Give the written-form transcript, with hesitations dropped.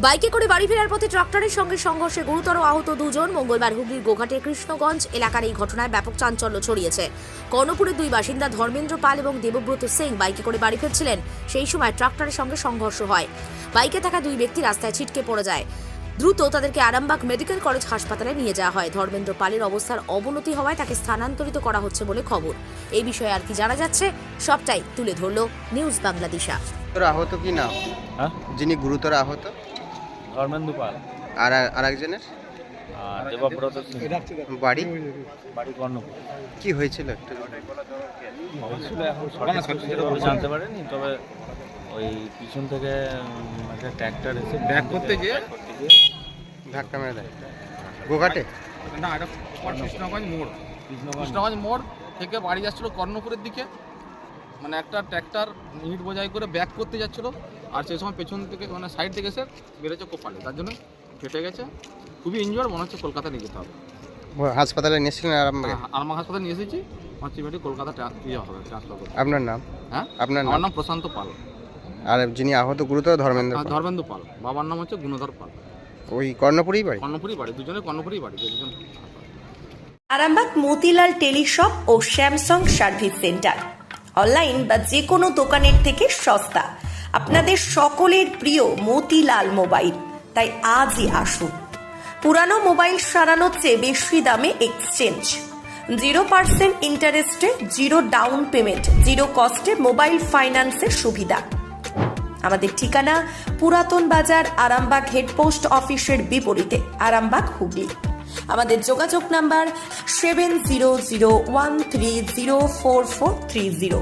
বাইকে করে বাড়ি ফেরার পথে ট্রাক্টরের সঙ্গে সংঘর্ষে গুরুতর আহত দুজন। মঙ্গলবার হুগলির গোঘাটের কৃষ্ণগঞ্জ এলাকার এই ঘটনায় ব্যাপক চাঞ্চল্য ছড়িয়েছে। কর্ণপুরের দুই বাসিন্দা ধর্মেন্দ্র পাল এবং দেবব্রত সিং বাইকে করে বাড়ি ফিরছিলেন। সেই সময় ট্রাক্টরের সঙ্গে সংঘর্ষ হয়। বাইকে থাকা দুই ব্যক্তি রাস্তায় ছিটকে পড়ে যায়। দ্রুত তাদেরকে আরামবাগ মেডিকেল কলেজ হাসপাতালে নিয়ে যাওয়া হয়। ধর্মেন্দ্র পালের অবস্থার অবনতি হওয়ায় তাকে স্থানান্তরিত করা হচ্ছে বলে খবর। এই বিষয়ে আর কি জানা যাচ্ছে সবটাই তুলে ধরল নিউজ বাংলাদেশা। আহত কি নাম? যিনি গুরুতর আহত ধর্মেন্দ্র পাল আর আরেকজনের দেবব্রত সিং। বাড়ি কর্ণপুর। কি হয়েছিল একটু হয়েছিল এখন সেভাবে জানতে পারেনি, তবে ওই পিছন থেকে একটা ট্র্যাক্টর এসে ব্যাক করতে গিয়ে ধাক্কা মেরে দেয় গোঘাটে। না, এটা কৃষ্ণগঞ্জ মোড় থেকে বাড়ি যাচ্ছিল কর্ণপুরের দিকে। মানে একটা ট্র্যাক্টর ইট বোঝাই করে ব্যাক করতে যাচ্ছিল, আর সেই সময় পেছন থেকে মানে সাইড থেকে এসে বেড়েছে কোপালে, তার জন্য ফেটে গেছে। খুবই ইনজোর, মনে হচ্ছে কলকাতা নিয়ে যেতে হবে। হাসপাতালে নিয়েছিলেন আরামবাগে? আরামবাগ হাসপাতালে নিয়ে এসেছি, মাতৃবাড়ি কলকাতা হবে ট্রান্সফার করতে। আপনার নাম? হ্যাঁ, আপনার আমার নাম প্রশান্ত পাল। আর যিনি আহত গুরুতর ধর্মেন্দ্র পাল? ধর্মেন্দ্র পাল। বাবার নাম হচ্ছে গুণধর পাল। ওই কর্ণপুরেই বাড়ি? কর্ণপুরই বাড়ি, দুজনে কর্ণপুরই বাড়ি। দুজন আরামবাগ মতিলাল টেলিশপ ও স্যামসাং সার্ভিস সেন্টার অনলাইন বা যে কোনো দোকানের থেকে সস্তা। আপনাদের সকলের প্রিয় মতিলাল মোবাইল, তাই আজই আসুন। পুরানো মোবাইল সারানোর চেয়ে বেশি দামে এক্সচেঞ্জ, 0% ইন্টারেস্টে, 0 ডাউন পেমেন্ট, 0 কস্টে মোবাইল ফাইন্যান্সের সুবিধা। আমাদের ঠিকানা পুরাতন বাজার, আরামবাগ হেডপোস্ট অফিসের বিপরীতে, আরামবাগ, হুগলি। আমাদের যোগাযোগ নাম্বার 7001304430।